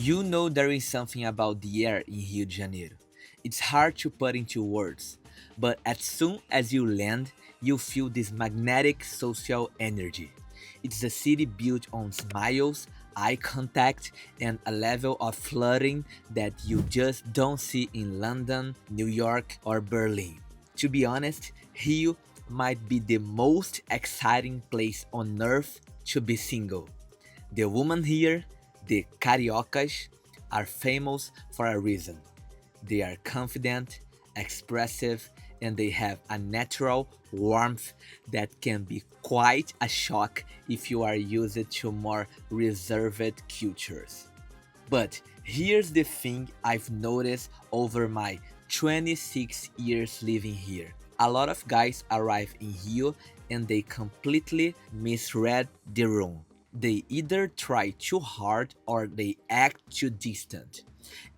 You know there is something about the air in Rio de Janeiro. It's hard to put into words, but as soon as you land, you feel this magnetic social energy. It's a city built on smiles, eye contact, and a level of flirting that you just don't see in London, New York, or Berlin. To be honest, Rio might be the most exciting place on earth to be single. The women here, the cariocas, are famous for a reason. They are confident, expressive, and they have a natural warmth that can be quite a shock if you are used to more reserved cultures. But here's the thing I've noticed over my 26 years living here. A lot of guys arrive in Rio and they completely misread the room. They either try too hard or they act too distant,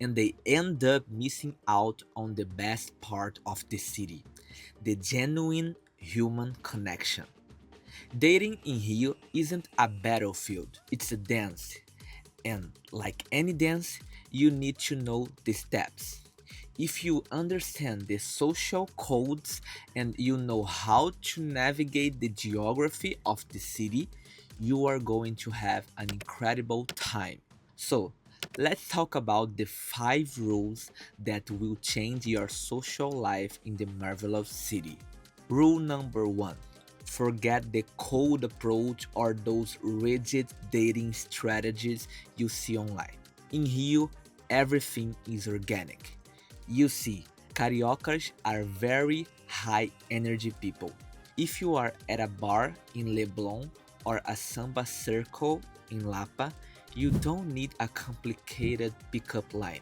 and they end up missing out on the best part of the city, the genuine human connection. Dating in Rio isn't a battlefield, it's a dance. And like any dance, you need to know the steps. If you understand the social codes and you know how to navigate the geography of the city, you are going to have an incredible time. So, let's talk about the 5 rules that will change your social life in the marvelous city. Rule number 1: forget the cold approach or those rigid dating strategies you see online. In Rio, everything is organic. You see, cariocas are very high energy people. If you are at a bar in Leblon or a samba circle in Lapa, you don't need a complicated pickup line.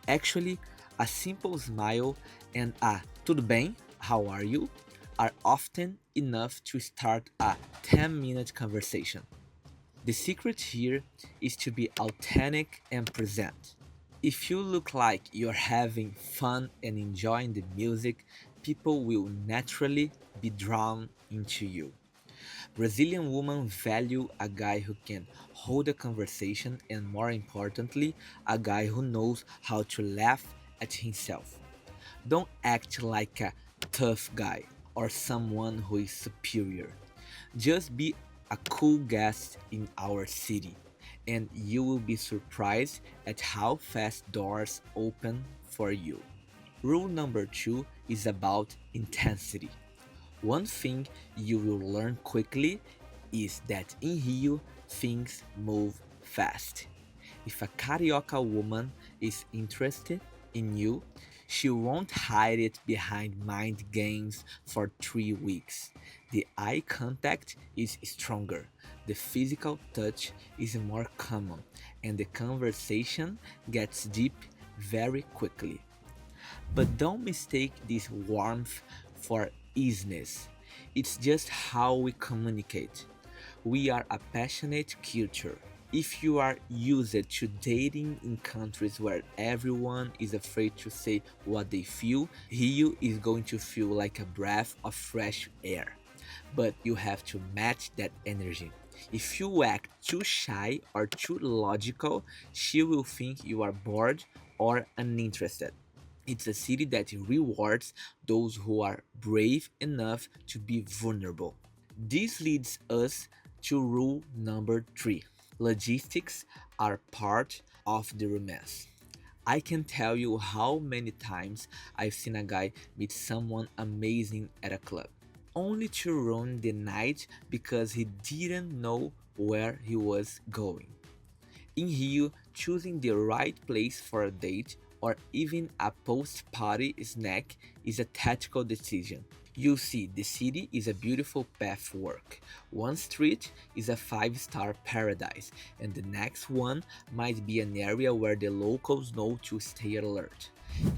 Actually, a simple smile and a tudo bem, how are you, are often enough to start a 10-minute conversation. The secret here is to be authentic and present. If you look like you're having fun and enjoying the music, people will naturally be drawn into you. Brazilian women value a guy who can hold a conversation and, more importantly, a guy who knows how to laugh at himself. Don't act like a tough guy or someone who is superior. Just be a cool guest in our city, and you will be surprised at how fast doors open for you. Rule number 2 is about intensity. One thing you will learn quickly is that in Rio, things move fast. If a carioca woman is interested in you, she won't hide it behind mind games for 3 weeks. The eye contact is stronger, the physical touch is more common, and the conversation gets deep very quickly. But don't mistake this warmth for easiness. It's just how we communicate. We are a passionate culture. If you are used to dating in countries where everyone is afraid to say what they feel, Rio is going to feel like a breath of fresh air. But you have to match that energy. If you act too shy or too logical, she will think you are bored or uninterested. It's a city that rewards those who are brave enough to be vulnerable. This leads us to rule number 3. Logistics are part of the romance. I can tell you how many times I've seen a guy meet someone amazing at a club, only to ruin the night because he didn't know where he was going. In Rio, choosing the right place for a date or even a post party snack is a tactical decision. You see, the city is a beautiful pathwork. One street is a 5-star paradise, and the next one might be an area where the locals know to stay alert.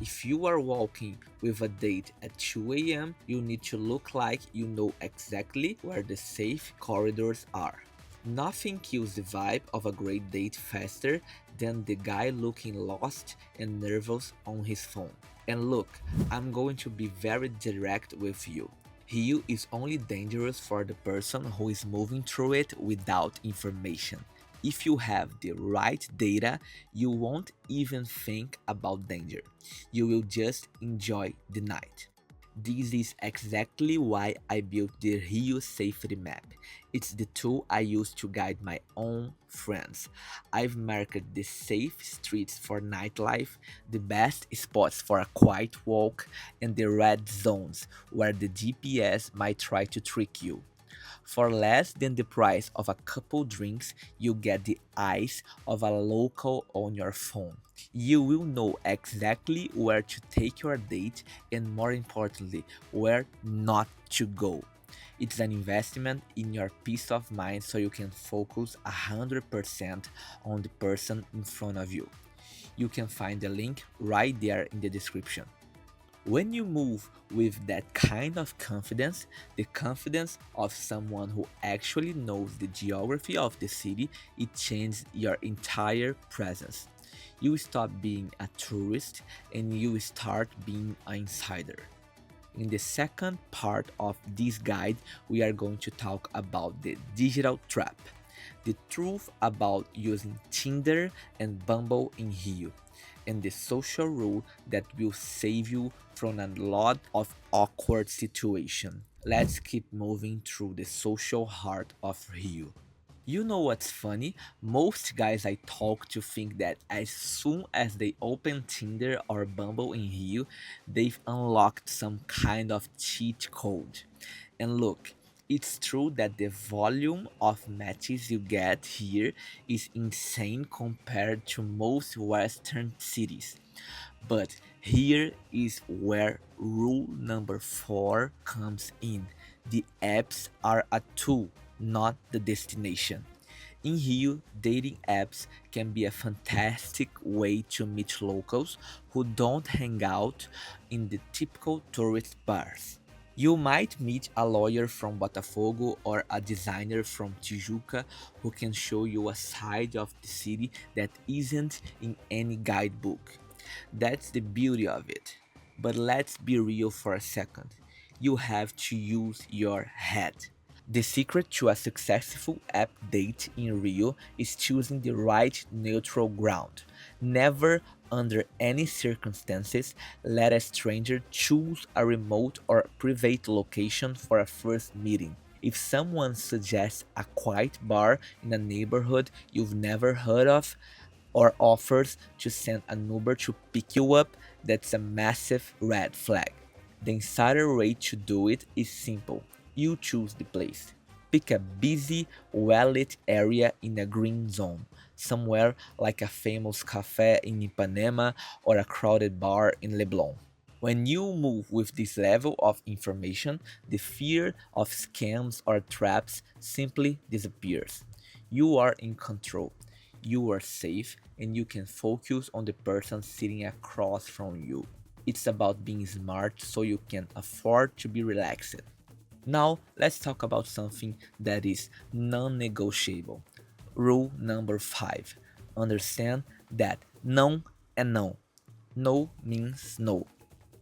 If you are walking with a date at 2 a.m., you need to look like you know exactly where the safe corridors are. Nothing kills the vibe of a great date faster than the guy looking lost and nervous on his phone. And look, I'm going to be very direct with you. Rio is only dangerous for the person who is moving through it without information. If you have the right data, you won't even think about danger. You will just enjoy the night. This is exactly why I built the Rio Safety Map. It's the tool I use to guide my own friends. I've marked the safe streets for nightlife, the best spots for a quiet walk, and the red zones where the GPS might try to trick you. For less than the price of a couple drinks, you get the eyes of a local on your phone. You will know exactly where to take your date and, more importantly, where not to go. It's an investment in your peace of mind so you can focus 100% on the person in front of you. You can find the link right there in the description. When you move with that kind of confidence, the confidence of someone who actually knows the geography of the city, it changes your entire presence. You stop being a tourist and you start being an insider. In the second part of this guide, we are going to talk about the digital trap, the truth about using Tinder and Bumble in Rio, and the social rule that will save you from a lot of awkward situations. Let's keep moving through the social heart of Rio. You know what's funny? Most guys I talk to think that as soon as they open Tinder or Bumble in Rio, they've unlocked some kind of cheat code. And look, it's true that the volume of matches you get here is insane compared to most Western cities. But here is where rule number 4 comes in. The apps are a tool, not the destination. In Rio, dating apps can be a fantastic way to meet locals who don't hang out in the typical tourist bars. You might meet a lawyer from Botafogo or a designer from Tijuca who can show you a side of the city that isn't in any guidebook. That's the beauty of it. But let's be real for a second. You have to use your head. The secret to a successful app date in Rio is choosing the right neutral ground. Never, under any circumstances, let a stranger choose a remote or private location for a first meeting. If someone suggests a quiet bar in a neighborhood you've never heard of, or offers to send an Uber to pick you up, that's a massive red flag. The insider way to do it is simple. You choose the place. Pick a busy, well-lit area in a green zone, somewhere like a famous cafe in Ipanema or a crowded bar in Leblon. When you move with this level of information, the fear of scams or traps simply disappears. You are in control, you are safe, and you can focus on the person sitting across from you. It's about being smart so you can afford to be relaxed. Now, let's talk about something that is non negotiable. Rule number 5. Understand that no and no. No means no.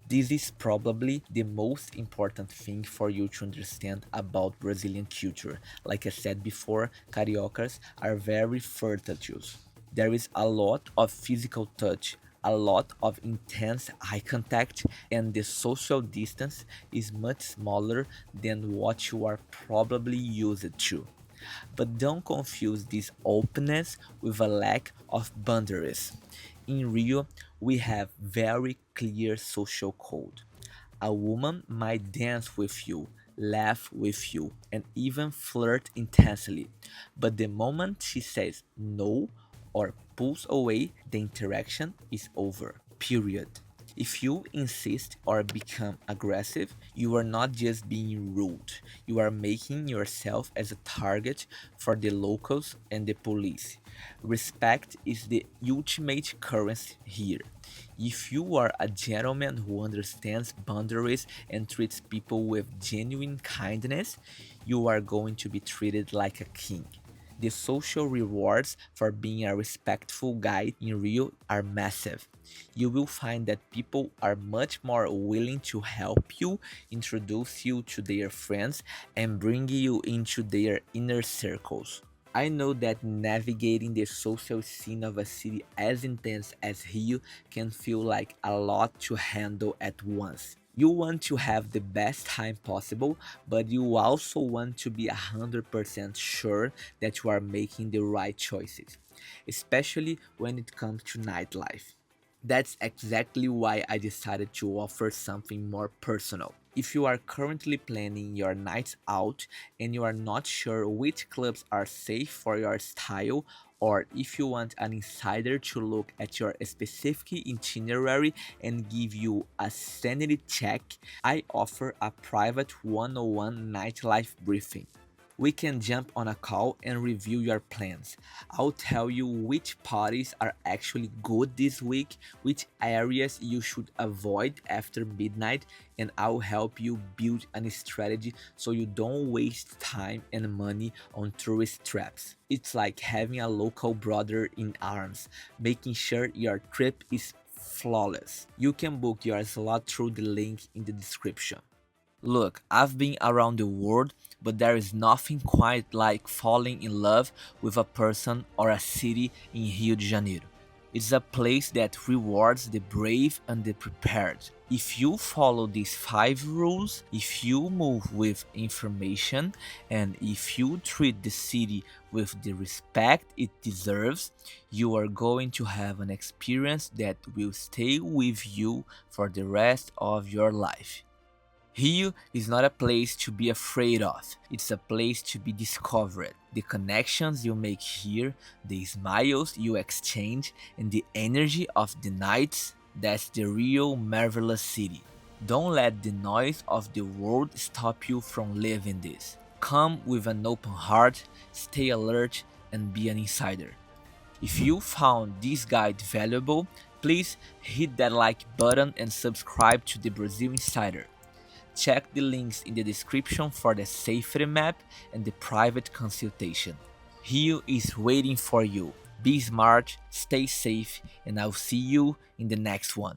This is probably the most important thing for you to understand about Brazilian culture. Like I said before, cariocas are very fertile. There is a lot of physical touch, a lot of intense eye contact, and the social distance is much smaller than what you are probably used to. But don't confuse this openness with a lack of boundaries. In Rio, we have very clear social code. A woman might dance with you, laugh with you, and even flirt intensely. But the moment she says no or pulls away, the interaction is over. Period. If you insist or become aggressive, you are not just being rude, you are making yourself as a target for the locals and the police. Respect is the ultimate currency here. If you are a gentleman who understands boundaries and treats people with genuine kindness, you are going to be treated like a king. The social rewards for being a respectful guy in Rio are massive. You will find that people are much more willing to help you, introduce you to their friends, and bring you into their inner circles. I know that navigating the social scene of a city as intense as Rio can feel like a lot to handle at once. You want to have the best time possible, but you also want to be 100% sure that you are making the right choices, especially when it comes to nightlife. That's exactly why I decided to offer something more personal. If you are currently planning your nights out and you are not sure which clubs are safe for your style, or if you want an insider to look at your specific itinerary and give you a sanity check, I offer a private 101 nightlife briefing. We can jump on a call and review your plans. I'll tell you which parties are actually good this week, which areas you should avoid after midnight, and I'll help you build a strategy so you don't waste time and money on tourist traps. It's like having a local brother in arms, making sure your trip is flawless. You can book your slot through the link in the description. Look, I've been around the world, but there is nothing quite like falling in love with a person or a city in Rio de Janeiro. It's a place that rewards the brave and the prepared. If you follow these 5 rules, if you move with information, and if you treat the city with the respect it deserves, you are going to have an experience that will stay with you for the rest of your life. Rio is not a place to be afraid of, it's a place to be discovered. The connections you make here, the smiles you exchange, and the energy of the nights, that's the real marvelous city. Don't let the noise of the world stop you from living this. Come with an open heart, stay alert, and be an insider. If you found this guide valuable, please hit that like button and subscribe to the Brazil Insider. Check the links in the description for the safety map and the private consultation. Rio is waiting for you. Be smart, stay safe, and I'll see you in the next one.